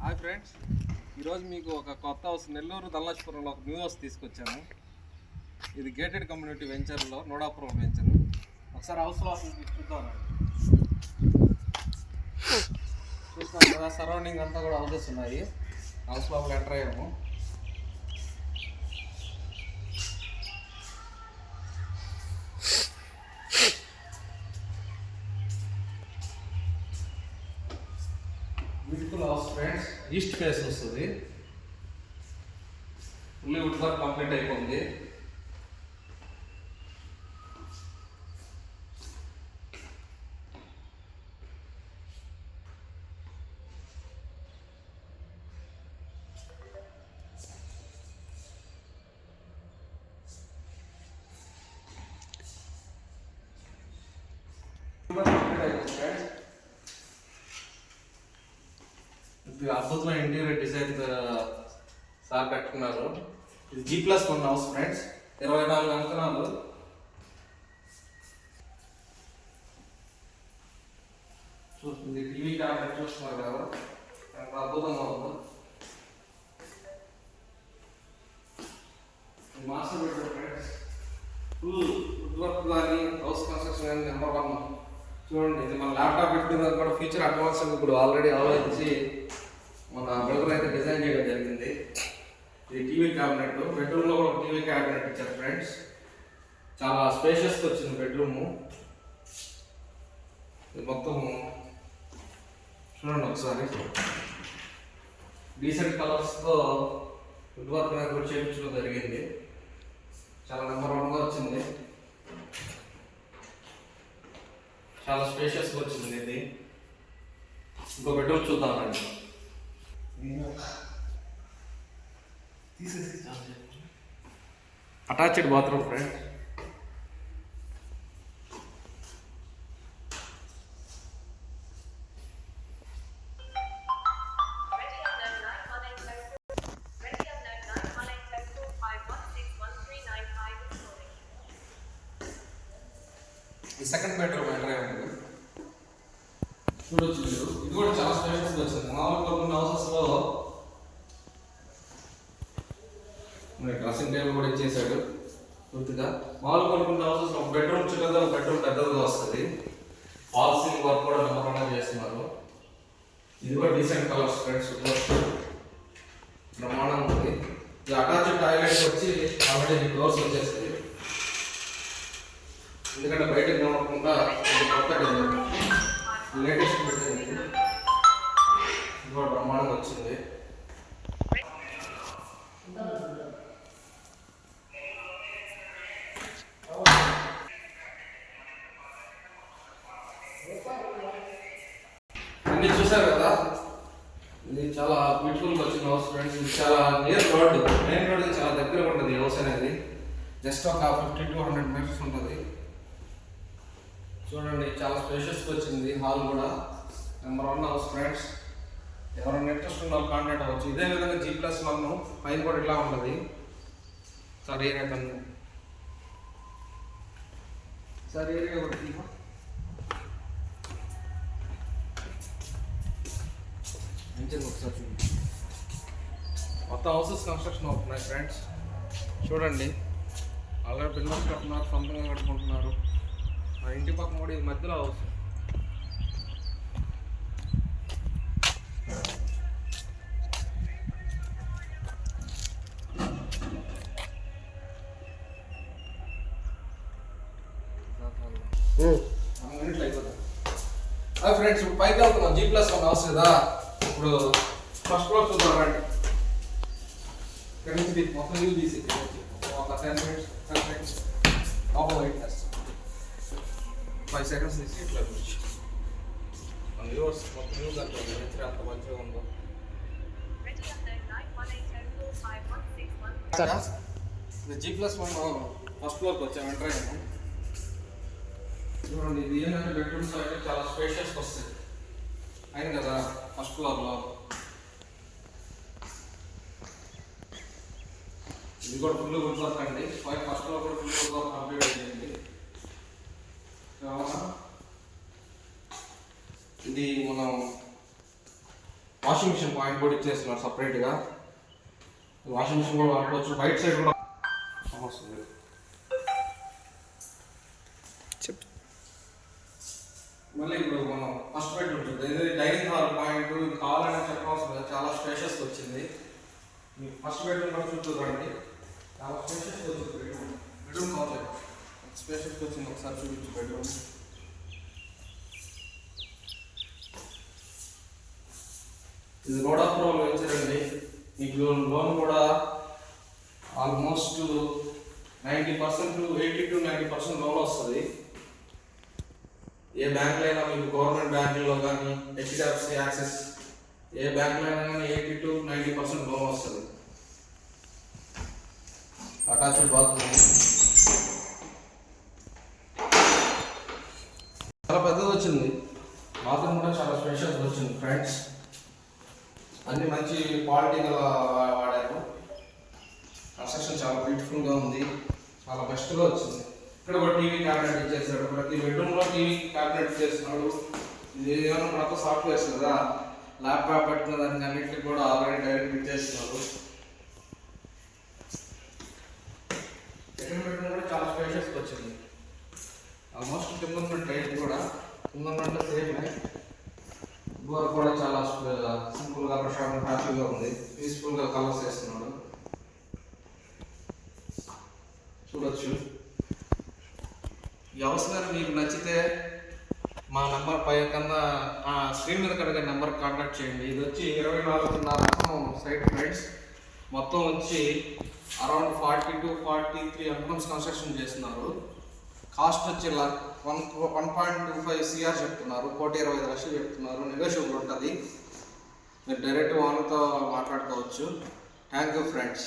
Hi friends, ఈరోజు మీకు ఒక కొత్త హౌస్ నెల్లూరు దల్లాచిపురంలో ఒక న్యూ హౌస్ తీసుకొచ్చాను. ఇది గేటెడ్ కమ్యూనిటీ వెంచర్లో నోడాపురం వెంచర్. ఒకసారి హౌస్ లోపల చూద్దాం. చూస్తాం కదా, సరౌండింగ్ అంతా కూడా హౌసెస్ ఉన్నాయి. హౌస్ లోపల ఎంటర్ అయ్యాము. Beautiful house friends. East face వస్తుంది. ఫుల్లీ వుడ్ వర్క్ కంప్లీట్ అయిపోయింది. అద్భుతమైన ఇంటీరియర్ డిజైన్ సార్ పెట్టుకున్నారు. ఇది G+1 హౌస్ ఫ్రెండ్స్. 24 అంకణాలు. చూస్తుంది టీవీ క్యాబినెట్ చూస్తున్నారు కదా, ఎంత అద్భుతంగా ఉందో. Master bedroom friends. Full wood work కానీ హౌస్ కన్స్ట్రక్షన్ కానీ నెంబర్ 1. చూడండి, ఇది మన ల్యాప్టాప్ పెట్టుకున్నది కూడా ఫీచర్ అడ్వాన్స్ ఇప్పుడు ఆల్రెడీ ఆలోచించి మన బిల్డర్ అయితే డిజైన్ చేయడం జరిగింది. ఇది టీవీ క్యాబినెట్. బెడ్రూమ్లో కూడా టీవీ క్యాబినెట్ ఇచ్చారు ఫ్రెండ్స్. చాలా స్పేషియస్గా వచ్చింది బెడ్రూము. ఇది మొత్తం చూడండి ఒకసారి. డీసెంట్ కలర్స్తో వుడ్ వర్క్ అనేది కూడా చేయించడం జరిగింది. చాలా నెంబర్ 1గా వచ్చింది. చాలా స్పేషియస్గా వచ్చింది ఇది. ఇంకో బెడ్రూమ్ చూద్దామండి. Attached bathroom friend. ఈ సెకండ్ బెడ్రూమ్ ఎంటర్ అయ్యాము. చూడొచ్చు మీరు. ఇది కూడా చాలా స్పేషియస్గా వచ్చింది. మామూలుగా కొన్ని హౌసెస్లో డ్రెస్సింగ్ టేబుల్ కూడా ఇచ్చేసాడు పూర్తిగా. మామూలుగా కొన్ని హౌసెస్ ఒక బెడ్రూమ్ చిన్నదా, ఒక బెడ్రూమ్ పెద్దదిగా వస్తుంది. ఫాల్ సీలింగ్ వర్క్ కూడా నెంబర్ 1గా చేస్తున్నారు. ఇది కూడా డీసెంట్ కలర్స్ ఫ్రెండ్స్. బ్రహ్మాండంగా ఉంది. ఇది అటాచ్డ్ టాయిలెట్ వచ్చి ఆల్రెడీ డోర్స్ వచ్చేస్తుంది. ఎందుకంటే బయటకు నమ్మకుండా కొత్త డిజైన్ లేటెస్ట్ డిజైన్. ఇది కూడా బ్రహ్మాండంగా వచ్చింది. అన్ని చూసారు కదా, ఇది చాలా బ్యూటిఫుల్గా వచ్చిన హౌస్ ఫ్రెండ్స్. ఇది చాలా నియర్ రోడ్, మెయిన్ రోడ్కి చాలా దగ్గర ఉంటుంది ఈ హౌస్ అనేది. జస్ట్ ఒక 50 to 100 మీటర్స్ ఉంటుంది. చూడండి, చాలా స్పేషియస్గా వచ్చింది. హాల్ కూడా నెంబర్ 1 హౌస్ ఫ్రెండ్స్. ఎవరైనా ఇంట్రెస్ట్ ఉన్న వాళ్ళు కాంటాక్ట్ అవ్వచ్చు. ఇదే విధంగా G+1 పైన కూడా ఇలా ఉంటుంది. సార్ ఏరియా కన్నా సార్ ఏరియా ఒకటి ఒకసారి చూడండి. మొత్తం హౌసెస్ కన్స్ట్రక్షన్ అవుతున్నాయి ఫ్రెండ్స్. చూడండి, ఆల్రెడీ బిల్డర్స్ కట్టున్నారు, సొంతంగా కట్టుకుంటున్నారు. మా ఇంటి పక్కన కూడా ఇది మధ్యలో హౌస్. ఫ్రెండ్స్, ఇప్పుడు పైకి వెళ్తున్నాం. G+1 హౌస్ కదా. ఇప్పుడు ఫస్ట్ ఫ్లోర్ చూద్దాం రండి. ఇక్కడ నుంచి మొత్తం వ్యూ తీసి ఒక 10 minutes లోపల వెయిట్ చేస్తాం. 5 seconds తీసి ఇట్లా చూసి వ్యూవర్స్ మొత్తం వ్యూ కనుక అంత మంచిగా ఉందో. G+1 ఫస్ట్ ఫ్లోర్కి వచ్చాము, ఎంటర్ అయ్యాము. చూడండి, ఇది ఏంటంటే బెడ్రూమ్స్ అయితే చాలా స్పేషియస్గా వస్తాయి. అయిన కదా ఫస్ట్ ఫ్లోర్లో. ఇది కూడా ఫుల్ వుడ్ వర్క్ అండి. ఫస్ట్ ఫ్లోర్ కూడా ఫుల్ వుడ్ వర్క్ కంప్లీట్ అయ్యింది. ఇది మనం వాషింగ్ మిషన్ పాయింట్ కూడా ఇచ్చేస్తున్నారు సపరేట్గా. వాషింగ్ మిషన్ కూడా వాడుకోవచ్చు. రైట్ సైడ్ కూడా వస్తుంది. మళ్ళీ ఇప్పుడు మనం ఫస్ట్ బెడ్ ఉంటుంది, ఇది డైనింగ్ హాల్ పాయింట్. కావాలని చెప్పవలసిన లేదు, చాలా స్పేషియస్గా వచ్చింది. మీకు ఫస్ట్ బెడ్రూమ్ కూడా చూడండి, చాలా స్పేషియస్గా వచ్చింది. బెడ్రూమ్ కావాలి స్పేషియస్గా వచ్చింది. ఒకసారి చూపించు బెడ్రూమ్. ఇది రోడ్ ఆఫ్ రోల్ వెంచరండి. మీకు లోన్ కూడా ఆల్మోస్ట్ 90% 80 to 90% లోన్ వస్తుంది. ఏ బ్యాంకులో అయినా మీకు గవర్నమెంట్ బ్యాంకుల్లో కానీ హెచ్డిఎఫ్సి యాక్సిస్ ఏ బ్యాంకులో అయినా కానీ 80 to 90% లోన్ వస్తుంది. అటాచ్డ్ బాత్రూమ్ చాలా పెద్దది వచ్చింది. బాత్రూమ్ కూడా చాలా స్పెషల్గా వచ్చింది ఫ్రెండ్స్. అన్ని మంచి క్వాలిటీ గల వాడారు. కన్స్ట్రక్షన్ చాలా బ్యూటిఫుల్గా ఉంది, చాలా బెస్ట్గా వచ్చింది. ఇక్కడ కూడా టీవీ క్యాబినెట్ ఇచ్చేసాడు. ప్రతి బెడ్రూమ్లో టీవీ క్యాబినెట్ ఇచ్చేస్తున్నాడు. ఇది ఏమైనా మనకు సాఫ్ట్వేర్స్ కదా, ల్యాప్టాప్ పెట్టుకున్న దానికి అన్నింటికి కూడా ఆల్రెడీ డైరెక్ట్ ఇచ్చేస్తున్నారు. సెకండ్ బెడ్రూమ్ కూడా చాలా స్పేషియస్గా వచ్చింది. ఆల్మోస్ట్ కింద ఉన్న టైప్ కూడా కింద ఉన్నట్టు సేమ్. డోర్ కూడా చాలా సింపుల్గా ప్రశాంతంగా హ్యాపీగా ఉంది. పీస్ఫుల్గా కలర్స్ వేస్తున్నాడు, చూడొచ్చు. ఈ హౌస్ కానీ మీకు నచ్చితే మా నెంబర్ పై కన్నా స్క్రీన్ మీద కనుక నెంబర్ కాంటాక్ట్ చేయండి. ఇది వచ్చి 24.5 సైట్ ఫ్రెండ్స్. మొత్తం వచ్చి అరౌండ్ 40 to 43 ఎంఎంస్ కన్స్ట్రక్షన్ చేస్తున్నారు. కాస్ట్ వచ్చి 1.25 CR చెప్తున్నారు. 1,20,00,000 చెప్తున్నారు. నెగోషియబుల్ ఉంటుంది. మీరు డైరెక్ట్ ఓనర్తో మాట్లాడుకోవచ్చు. Thank you friends.